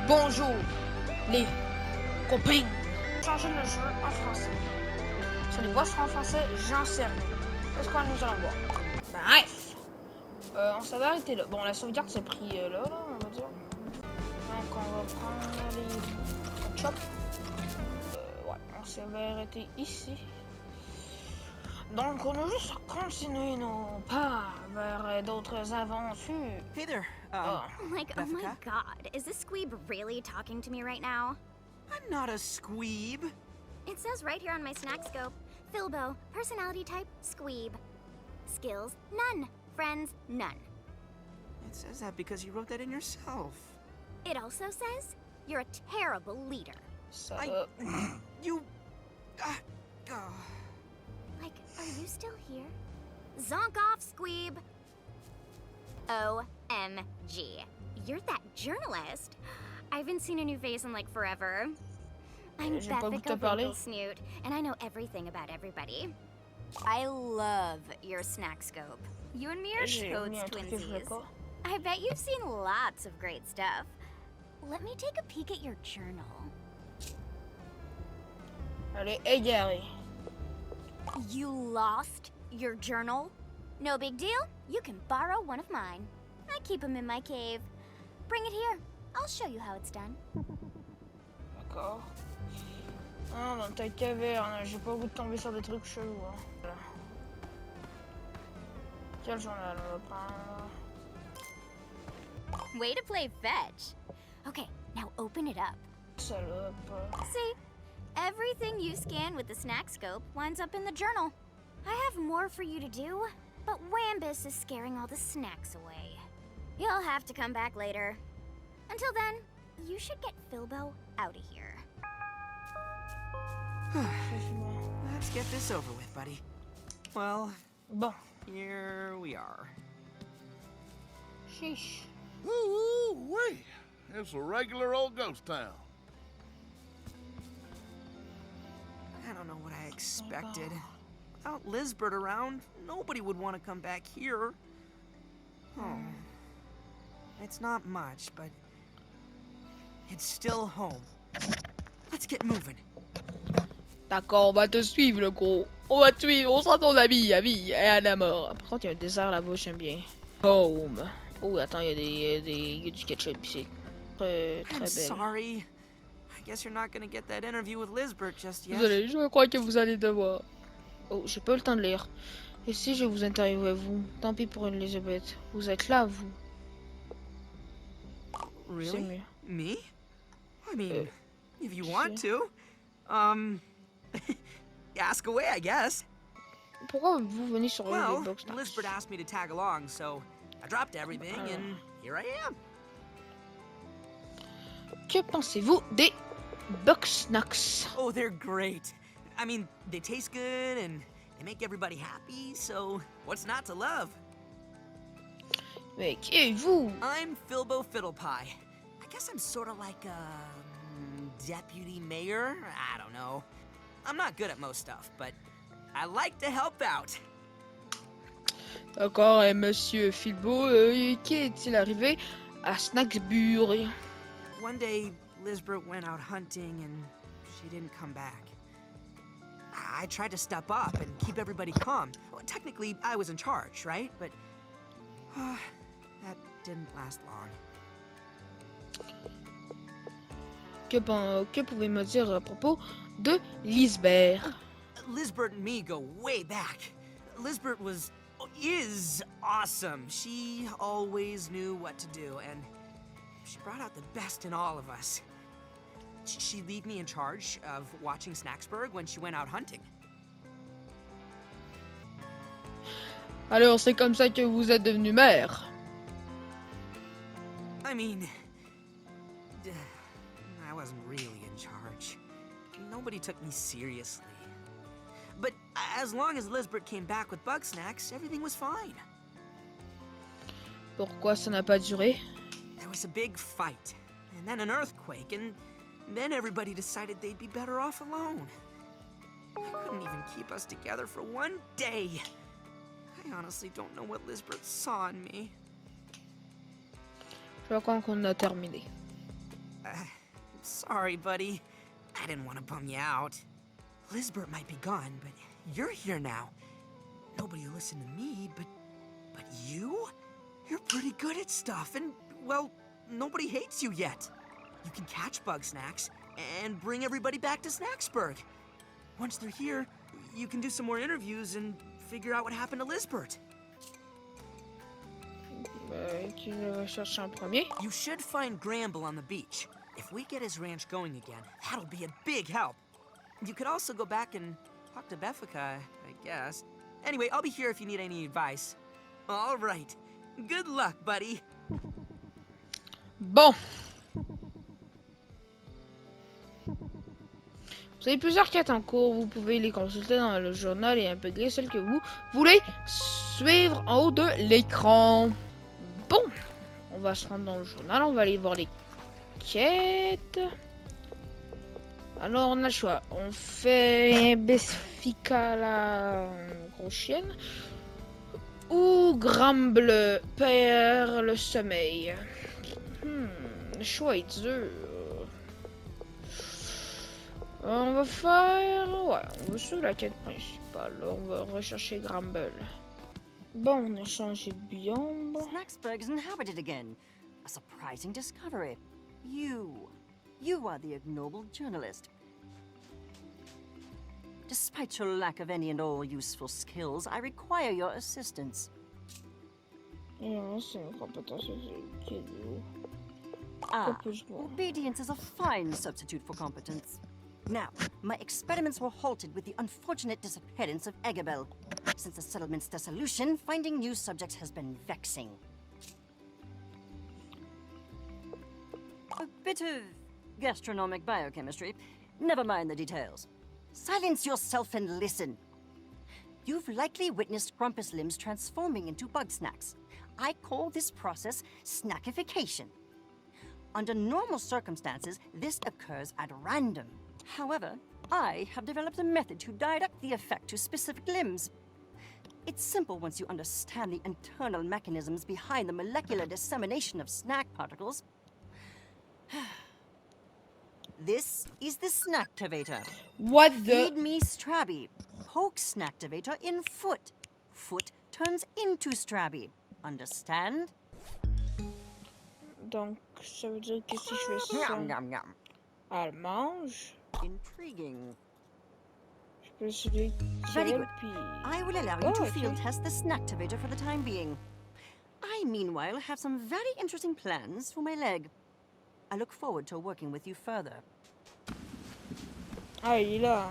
Bonjour, les copains. Changer le jeu en français. Sur les voix seront en français, j'en sais rien. C'est ce que nous allons voir. Bref. On s'avait arrêté là. Bon, la sauvegarde s'est pris là, on va dire. Donc, on va prendre les chop. Ouais, on s'avait arrêté ici. Donc, on a juste continué nos pas vers d'autres aventures. Hey there. Oh my Beffica? god, is this squeeb really talking to me right now? I'm not a squeeb. It says right here on my snack scope, Philbo, personality type, squeeb. Skills, none. Friends, none. It says that because you wrote that in yourself. It also says you're a terrible leader. ça You... Like, are you still here? Zonk off, squeeb. OMG. You're that journalist. I haven't seen a new face in like forever. I'm J'ai pas goûté à Beffica parler. Snoot, and I know everything about everybody. I love your snack scope. You and me are J'ai toads mis un truc que je voulais twinsies. pas. I bet you've seen lots of great stuff. Let me take a peek at your journal. Elle est égarée. You lost your journal? No big deal. You can borrow one of mine. I keep them in my cave. Bring it here. I'll show you how it's done. D'accord. Ah, dans ta caverne, j'ai pas le goût de tomber sur des trucs chelous. Hein. Voilà. Quel journal on va prendre? Way to play fetch. Okay, now open it up. Salope. See? Everything you scan with the snack scope winds up in the journal. I have more for you to do, but Wambus is scaring all the snacks away. You'll have to come back later. Until then, you should get Philbo out of here. Let's get this over with, buddy. Well, Bon. here we are. Chiche. Ooh-wee. It's a regular old ghost town. I don't know what I expected. Without Lizbert around, nobody would want to come back here. Oh. It's not much, but it's still home. Let's get moving. D'accord, on va te suivre, le gros. On va te suivre, on sera ton ami, et à la mort. Par contre, il y a un désert là-bas, j'aime bien. Home. Oh, attends, il y a du ketchup ici. Très I'm belle. sorry. I guess you're not gonna get that interview with Lizbert just yet. Désolé, je crois que vous allez devoir. Oh, j'ai pas eu le temps de lire. Et si je vous interviewais, vous? Tant pis pour Elisabeth. Vous êtes là, vous. C'est Really? mieux. Me? I mean, Uh, if you want to. Ask away, I guess. Pourquoi vous venez sur Well, les box Lizbert asked me to tag along, so I dropped everything and here I am. Que pensez-vous des box snacks? Oh, they're great. I mean, they taste good and they make everybody happy, so what's not to love? Mais qui êtes-vous? I'm Philbo Fiddlepie. I guess I'm sort of like a deputy mayor? I don't know. I'm not good at most stuff, but I like to help out. D'accord, et monsieur Philbo, qui est-il arrivé à Snacksburg? One day, Lizbert went out hunting and she didn't come back. I tried to step up and keep everybody calm. Well, technically, I was in charge, right? But that didn't last long. Que pouvez-vous me dire à propos de Lisbeth? Lizbert and me go way back. Lizbert is awesome. She always knew what to do, and she brought out the best in all of us. She'd leave me in charge of watching Snacksburg when she went out hunting. Alors, c'est comme ça que vous êtes devenu maire? I mean, I wasn't really in charge. Nobody took me seriously. But as long as Lizbert came back with bug snacks, everything was fine. Pourquoi ça n'a pas duré? There was a big fight, and then an earthquake, and then everybody decided they'd be better off alone. I couldn't even keep us together for one day. I honestly don't know what Lizbert saw in me. Je crois qu'on a terminé. Sorry, buddy. I didn't want to bum you out. Lisbeth might be gone, but you're here now. Nobody will listen to me, but you? You're pretty good at stuff, and, well, nobody hates you yet. You can catch bug snacks and bring everybody back to Snacksburg. Once they're here, you can do some more interviews and figure out what happened to Lisbeth. Tu le recherches en premier. You should find Gramble on the beach. If we get his ranch going again, that'll be a big help. You could also go back and talk to Beffica, I guess. Anyway, I'll be here if you need any advice. All right. Good luck, buddy. Bon. Vous avez plusieurs quêtes en cours. Vous pouvez les consulter dans le journal et intégrer celles que vous voulez suivre en haut de l'écran. Bon. On va se rendre dans le journal. On va aller voir les quêtes. Alors, on a le choix. On fait Beffica la grosse chienne. Ou Gramble perd le sommeil. Le choix est dur. On va faire... Ouais, on va sur la quête principale. On va rechercher Gramble. Bon, on a changé de biome. Snacksburg is inhabited again. A surprising discovery. You are the ignoble journalist. Despite your lack of any and all useful skills, I require your assistance. C'est une compétence qui Obedience is a fine substitute for competence. Now, my experiments were halted with the unfortunate disappearance of Eggabell. Since the settlement's dissolution, finding new subjects has been vexing. A bit of gastronomic biochemistry. Never mind the details. Silence yourself and listen. You've likely witnessed Grumpus limbs transforming into bug snacks. I call this process snackification. Under normal circumstances, this occurs at random. However, I have developed a method to direct the effect to specific limbs. It's simple once you understand the internal mechanisms behind the molecular dissemination of snack particles. This is the Snacktivator. What the... Feed me Strabby. Poke Snacktivator in foot. Foot turns into Strabby. Understand? Donc, ça veut dire que si je fais ça, Yum, yum, yum. elle mange. Intriguing. Je peux essayer Very good. puis... I will allow you to okay. field test the Snacktivator for the time being. I, meanwhile, have some very interesting plans for my leg. I look forward to working with you further. Ah, il est là.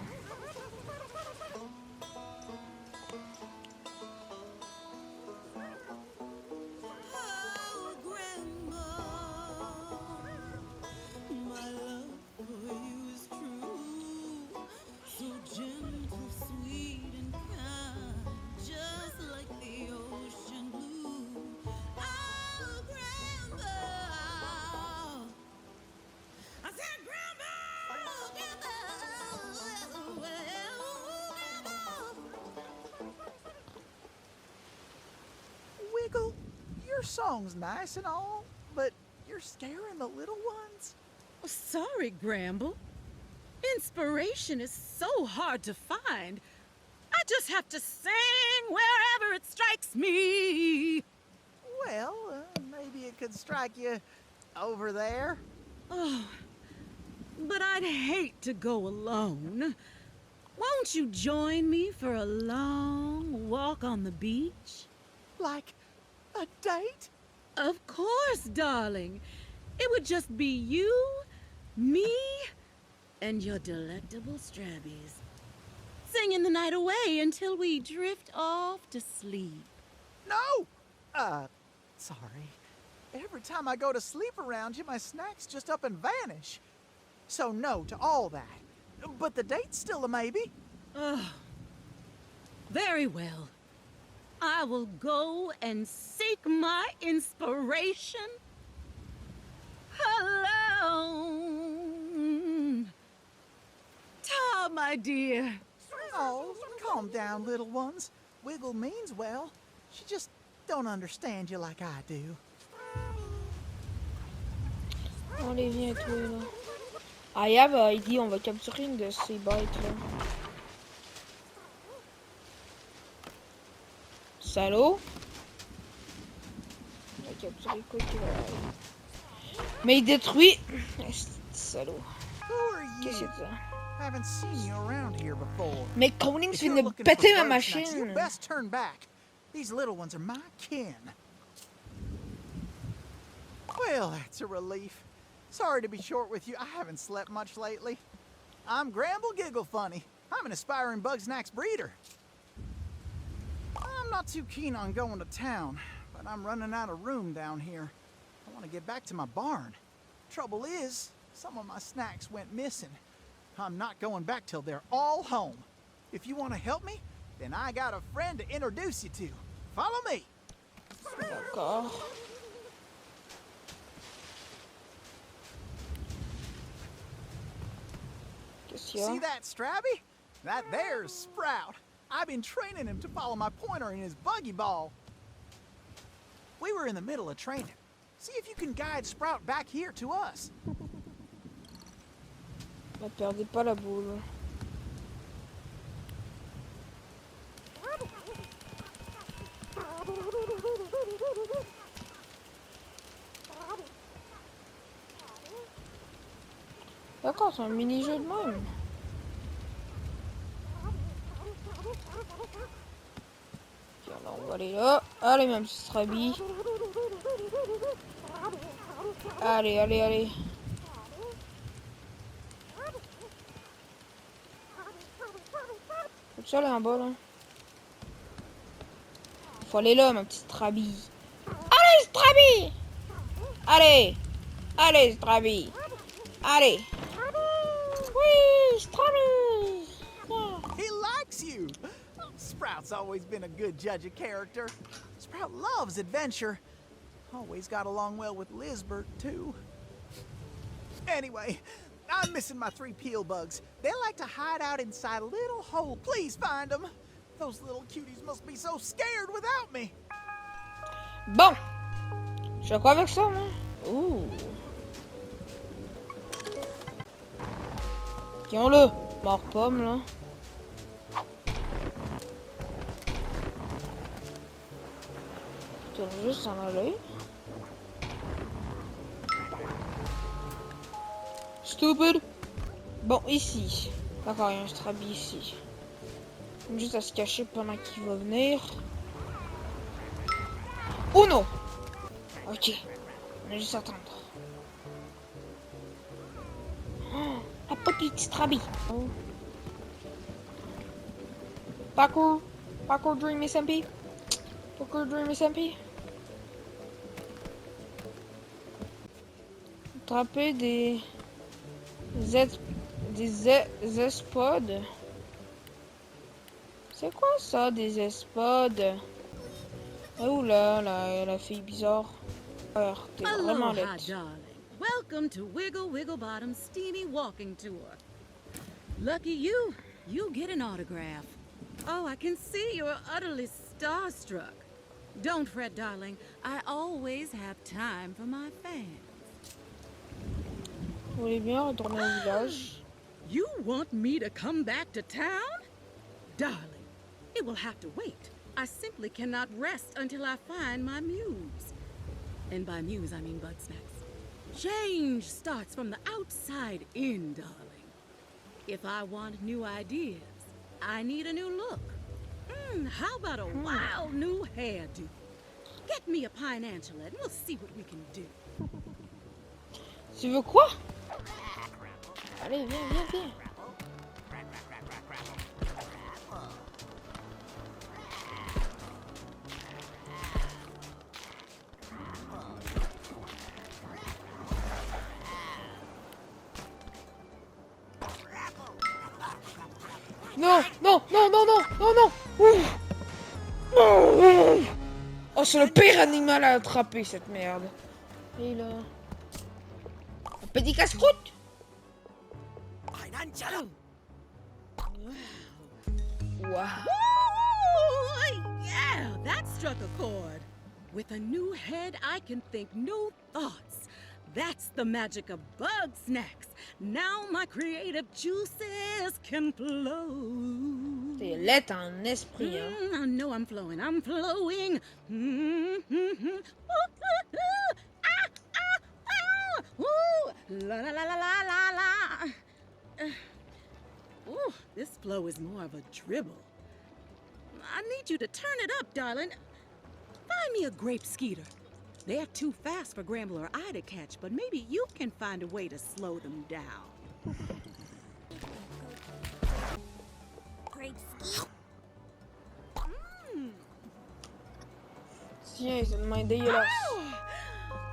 Wiggle, your song's nice and all, but you're scaring the little ones. Oh, sorry, Gramble. Inspiration is so hard to find. I just have to sing wherever it strikes me. Well, maybe it could strike you over there. Oh, but I'd hate to go alone. Won't you join me for a long walk on the beach? Like a date? Of course, darling. It would just be you, me, and your delectable Strabbies. Singing the night away until we drift off to sleep. No! Sorry. Every time I go to sleep around you, my snacks just up and vanish. So no to all that. But the date's still a maybe. Oh, very well. I will go and seek my inspiration alone. Ta, my dear. Oh, calm down, little ones. Wiggle means well. She just don't understand you like I do. Allez, viens, toi, là. Aya, bah, il dit on va capturer une de ces bêtes là. Salaud. On va capturer quoi qu'il va. Mais il détruit. Salaud. Qu'est-ce que c'est ça? Haven't seen you around here before. Mais Collins If vient you're de looking péter for ma bird snacks, you machine. best turn back. These little ones are my kin. Well, that's a relief. Sorry to be short with you. I haven't slept much lately. I'm Gramble Gigglefunny. I'm an aspiring bug snacks breeder. I'm not too keen on going to town, but I'm running out of room down here. I want to get back to my barn. Trouble is, some of my snacks went missing. I'm not going back till they're all home. If you want to help me, then I got a friend to introduce you to. Follow me. D'accord. Qu'est-ce qu'il y a? See that Strabby? That there's Sprout. I've been training him to follow my pointer in his buggy ball. We were in the middle of training. See if you can guide Sprout back here to us. Ne perdez pas la boule. D'accord, c'est un mini-jeu de même. Ok, alors on va aller là. Allez, ma petite Strabi. Allez, allez, allez. Faut que ça aller en bas là. Faut aller là, ma petite Strabi. Allez, Strabi! Allez! Allez, Strabi! Allez! Oui, Strabi! Yeah. He likes you. Sprout's always been a good judge of character. Sprout loves adventure. Always got along well with Lizbert, too. Anyway, I'm missing my 3 peel bugs. They like to hide out inside a little hole. Please find them. Those little cuties must be so scared without me. Bon! Je fais quoi avec ça, moi? Ouh! Tiens-le! Mort pomme, là. Tourne juste s'en aller. Stupid! Bon, ici. D'accord, il y a un Strabi ici. Juste à se cacher pendant qu'il va venir. Oh non! Ok. On va juste attendre. Oh, la petite Strabi. Oh. Parkour. Parkour Dream SMP. Parkour Dream SMP. Attraper des espods. C'est quoi ça, des espods? Oh là, la fille bizarre. T'es vraiment Aloha, laide. darling. Welcome to Wiggle Wiggle Bottom's steamy walking tour. Lucky you, you get an autograph. Oh, I can see you're utterly starstruck. Don't fret, darling. I always have time for my fans. Vous voulez bien retourner au village? You want me to come back to town? Darling, it will have to wait. I simply cannot rest until I find my muse. And by muse, I mean bug snacks. Change starts from the outside in, darling. If I want new ideas, I need a new look. How about a wild new hairdo? Get me a pine-antula and we'll see what we can do. Tu veux quoi? Allez, viens, viens, viens. Non, non, non, non, non, non, non. Oh, c'est le pire animal à attraper, cette merde. Et là... Un petit casse-croûte. Wow. Ooh, yeah, that struck a chord. With a new head, I can think new thoughts. That's the magic of bug snacks. Now my creative juices can flow. T'es laite en esprit, hein. I know I'm flowing. I'm flowing. Ooh, la la la la la la la. Ooh, this flow is more of a dribble. I need you to turn it up, darling. Find me a grape skeeter. They're too fast for Gramble or I to catch, but maybe you can find a way to slow them down. Great ski. Tiens, c'est tellement dégueulasse.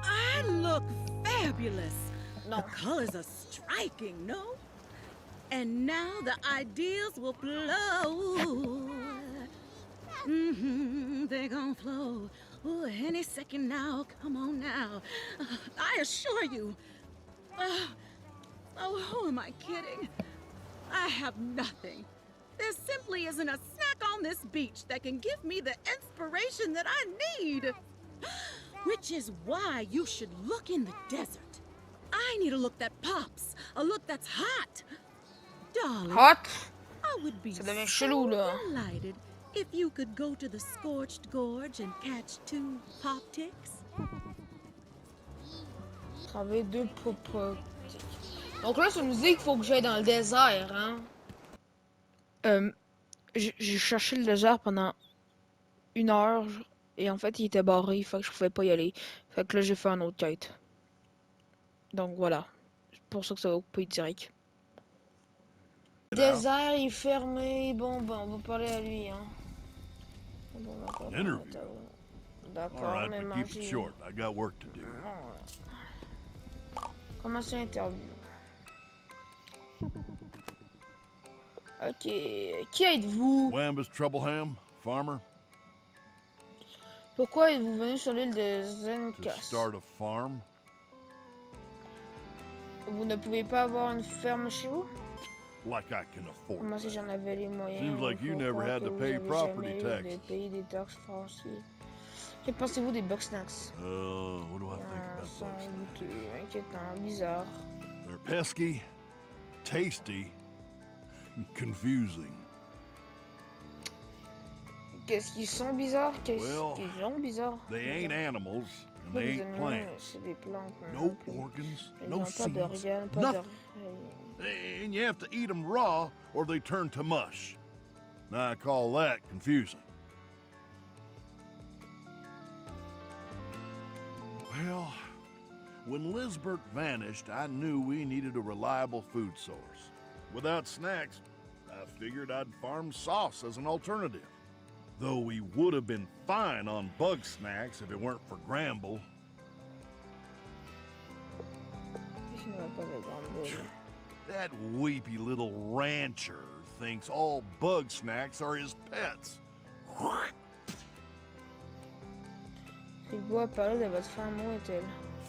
I look fabulous. No. The colors are striking, no? And now the ideas will flow. They're gonna flow. Ooh, any second now. Come on now. I assure you. Who am I kidding? I have nothing. There simply isn't a snack on this beach that can give me the inspiration that I need. Which is why you should look in the desert. I need a look that pops, a look that's hot. Darling, Hot? I would be Ça devient so chelou, là. delighted if you could go to the scorched gorge and catch 2 pop ticks. Travailler 2 propres. Donc là, ça nous dit qu'il faut que j'aille dans le désert, hein. J'ai cherché le désert pendant 1 heure et en fait il était barré, fait que je pouvais pas y aller. Fait que là j'ai fait un autre quête. Donc voilà, c'est pour ça que ça va couper direct. Le désert est fermé, bon on va parler à lui, hein. Bon, Interview. All d'accord, right, mais but keep it manger. short. I got work to do. Comment c'est interview? Ok, qui êtes-vous? Wambus Troubleham, farmer, Pourquoi êtes-vous venu sur l'île de to Zencas? start a farm. Vous ne pouvez pas avoir une ferme chez vous? Like I can afford Comment si that. j'en avais les moyens? Seems like you Faut never croire had que to vous pay avez property jamais eu taxes. de payer des taxes foncières. Que pensez-vous des bug snacks? What do I think about Sont those things? goûteux, inquiétants, bizarres. They're pesky, tasty, and confusing. Qu'est-ce qu'ils sont bizarres? Qu'est-ce Well, qu'ils sont bizarres? They ain't animals, and Pas they des ain't animaux, plants. c'est des plantes. No plus. organs, Ils no n'ont pas seeds, d'organes, pas nothing. d'oreilles. And you have to eat them raw or they turn to mush. Now I call that confusing. Well, when Lisbert vanished, I knew we needed a reliable food source. Without snacks, I figured I'd farm sauce as an alternative. Though we would have been fine on bug snacks if it weren't for Gramble. Je n'aurais pas de grande boule. That weepy little rancher thinks all bug snacks are his pets. Il boit parler de votre femme, où est-elle?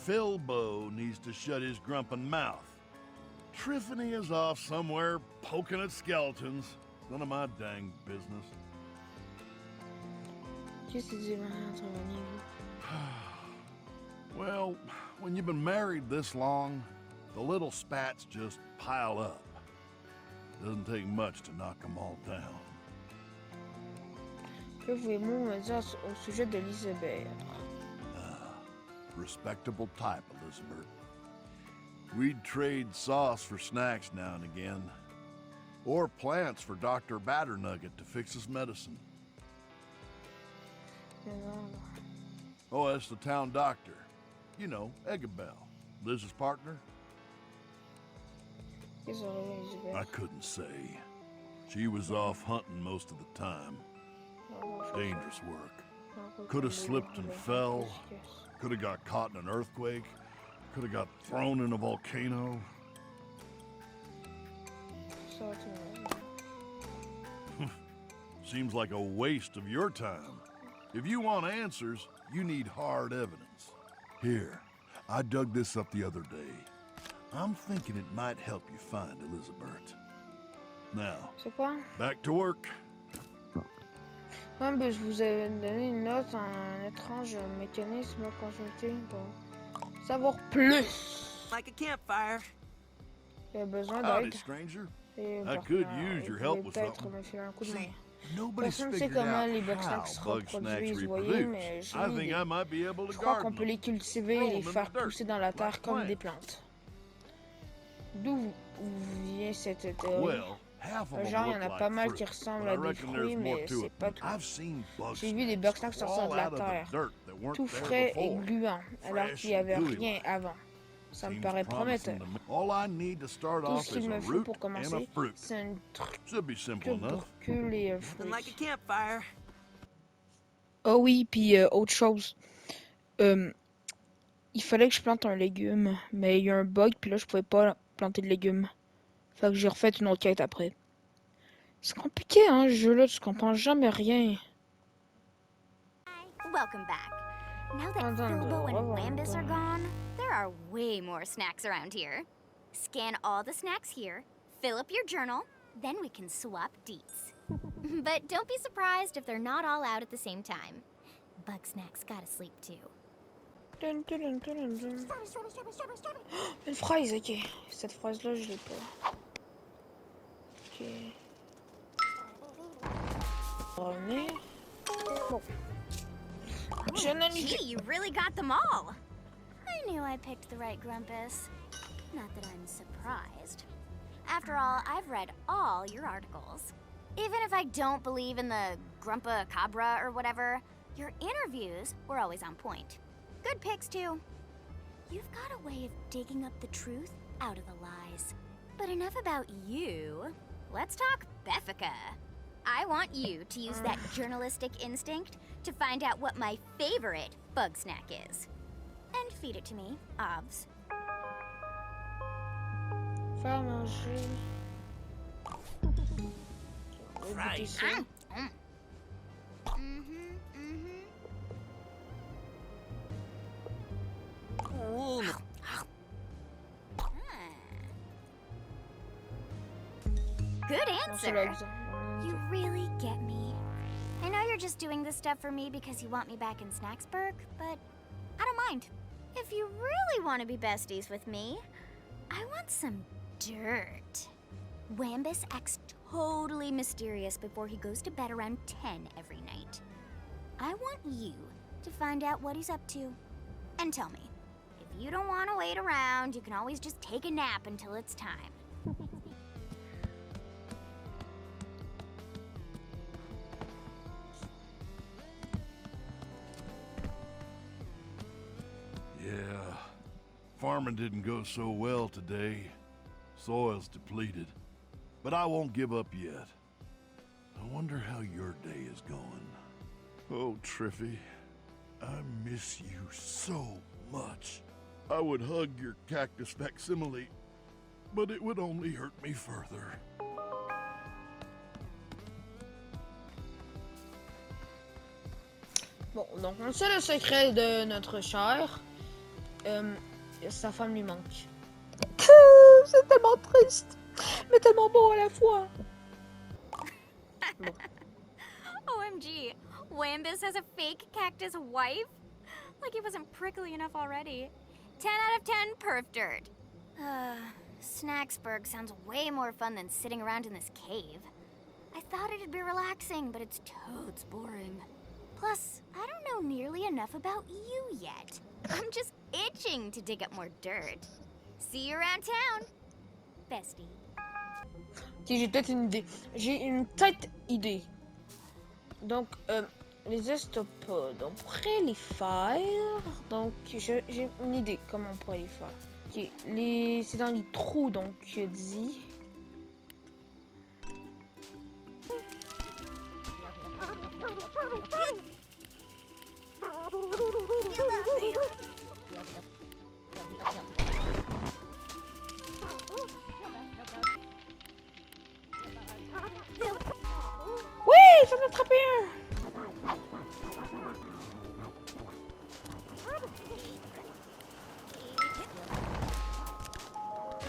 Philbo needs to shut his grumpin' mouth. Triffany is off somewhere poking at skeletons. None of my dang business. Qu'est-ce que c'est entre vous? Well, when you've been married this long, the little spats just pile up. Doesn't take much to knock them all down. Que pouvez-vous me dire au sujet de Lisbeth? Respectable type, Elizabeth. We'd trade sauce for snacks now and again. Or plants for Dr. Batternugget to fix his medicine. Oh, that's the town doctor. You know, Eggabell, Liz's partner. Qu'est-ce que Lisbeth? I couldn't say. She was off hunting most of the time. Dangerous work. Could have slipped and fell. Could have got caught in an earthquake. Could have got thrown in a volcano. Seems like a waste of your time. If you want answers, you need hard evidence. Here, I dug this up the other day. I'm thinking it might help you find Elizabeth. Now, C'est quoi? back to work. Ouais, ben, je vous avais donné une note, un étrange mécanisme consulté. Bon. Savoir plus. Like a campfire. Il a besoin Howdy, d'aide. stranger. Et I could partenaire, use your il help pouvait with peut-être something. me filer un coup de main. See, nobody's Personne ne sait figured comment out les bug how snacks se bug snacks reproduisent, vous voyez, mais reproduce. j'ai I une think idée. I might be able to Je crois qu'on garden peut les cultiver et les faire pousser dans la terre comme des plantes. D'où vient cette théorie? Well, half of them Genre, il y en look a pas like mal fruit, qui ressemblent but I à des reckon fruits, there's more mais to c'est it. pas tout. I've seen bug J'ai vu des snacks bug snacks sortir de crawl la out of the terre, dirt that weren't tout there frais et before. gluants, alors qu'il n'y avait rien avant. Ça me Seems paraît promising prometteur. to me. All I need to start Tout off ce qu'il is a me faut root pour and a commencer, fruit. c'est un truc Should be simple enough. pour que les Nothing like a fruits. campfire. Oh oui, puis autre chose. Il fallait que je plante un légume, mais il y a un bug, puis là, je pouvais pas planter de légumes. Fait que j'ai refait une autre quête après. C'est compliqué, hein, ce jeu-là, tu comprends jamais rien. Welcome back. Now that Attends, Filbo and revoir un Wambus peu. are gone, there are way more snacks around here. Scan all the snacks here, fill up your journal, then we can swap deets. But don't be surprised if they're not all out at the same time. Bug snacks gotta sleep too. Dun, dun, dun, dun, dun. Une fraise, ok. Cette fraise-là, je l'ai pas. Ok. Revenir. Bon. Gee, you really got them all. I knew I picked the right Grumpus. Not that I'm surprised. After all, I've read all your articles. Even if I don't believe in the Grumpa Cabra or whatever, your interviews were always on point. Good picks, too. You've got a way of digging up the truth out of the lies. But enough about you. Let's talk Beffica. I want you to use that journalistic instinct to find out what my favorite bug snack is. And feed it to me, obvs. Faire manger. Right. Ooh. Good Non, c'est là, answer. exemple. You really get me. I know you're just doing this stuff for me because you want me back in Snacksburg, but I don't mind. If you really want to be besties with me, I want some dirt. Wambus acts totally mysterious before he goes to bed around 10 every night. I want you to find out what he's up to. And tell me, if you don't want to wait around, you can always just take a nap until it's time. Yeah, farming didn't go so well today. Soil's depleted. But I won't give up yet. I wonder how your day is going. Oh, Triffy, I miss you so much. I would hug your cactus facsimile, but it would only hurt me further. Bon, donc on sait le secret de notre cher. Sa femme lui manque. C'est tellement triste, mais tellement beau à la fois. Bon. OMG, Wambus has a fake cactus wife? Like he wasn't prickly enough already. 10 out of 10 perf dirt. Snacksburg sounds way more fun than sitting around in this cave. I thought it'd be relaxing, but it's totes boring. Plus, I don't know nearly enough about you yet. I'm just itching to dig up more dirt. See you around town, bestie. Ok, j'ai peut-être une idée. J'ai une tête idée. Donc, les estopodes, on pourrait les faire. Donc, j'ai une idée comment on pourrait les faire. Ok, c'est dans les trous, donc, dit. Oui, j'en ai attrapé un.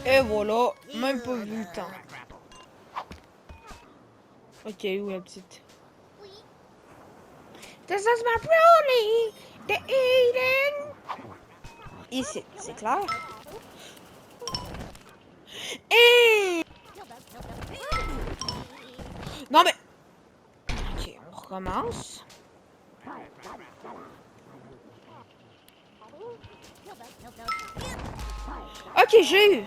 Et voilà, même pas vu le temps. Ok, où la petite? This is my brownie, the Eden. ici, c'est clair. Et... Non mais... Ok, on recommence. Ok, j'ai eu.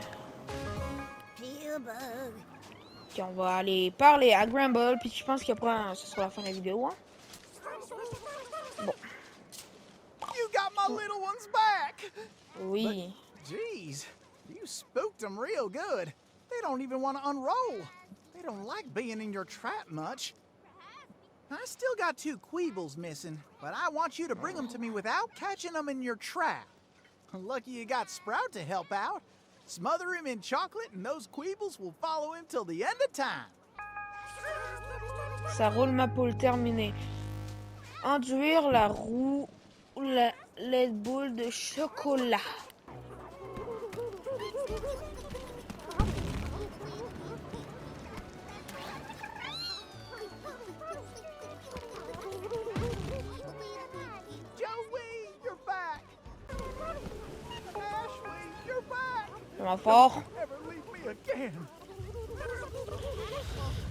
Ok, on va aller parler à Gramble, puis je pense qu'après, ce sera la fin de la vidéo. Hein? Bon. You got my little ones back! Oui. Jeez, you spooked them real good. They don't even want to unroll. They don't like being in your trap much. I still got 2 Queebles missing, but I want you to bring them to me without catching them in your trap. Lucky you got Sprout to help out. Smother him in chocolate and those Queebles will follow him till the end of time. Ça roule ma poule terminée. Enduire la roue, les boules de chocolat. Joey, you're back. Ashley, you're back. Comment fort. Never leave me again.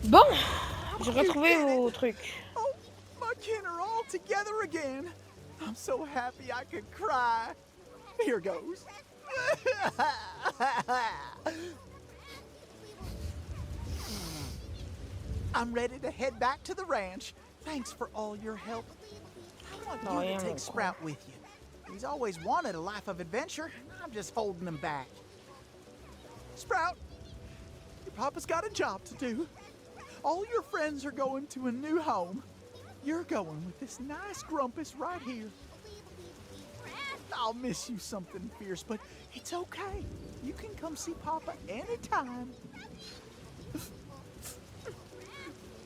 Bon, j'ai retrouvé vos trucs. Oh, my kin are all together again. I'm so happy I could cry. Here goes. I'm ready to head back to the ranch. Thanks for all your help. I want you to take Sprout with you. He's always wanted a life of adventure. I'm just holding him back. Sprout, your papa's got a job to do. All your friends are going to a new home. You're going with this nice Grumpus right here. I'll miss you something fierce, but it's okay. You can come see Papa anytime.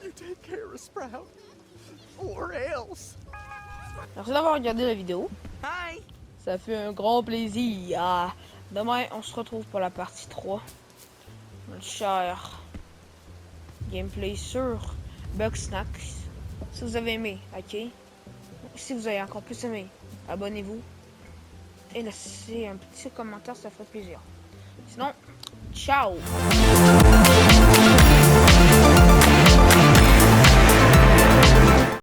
You take care of Sprout, or else. Merci d'avoir regardé la vidéo. Hi! Ça fait un grand plaisir. Ah, demain, on se retrouve pour la partie 3. Notre cher gameplay sur Bugsnax. Si vous avez aimé, ok. Si vous avez encore plus aimé, abonnez-vous. Et laissez un petit commentaire, ça ferait plaisir. Sinon, ciao!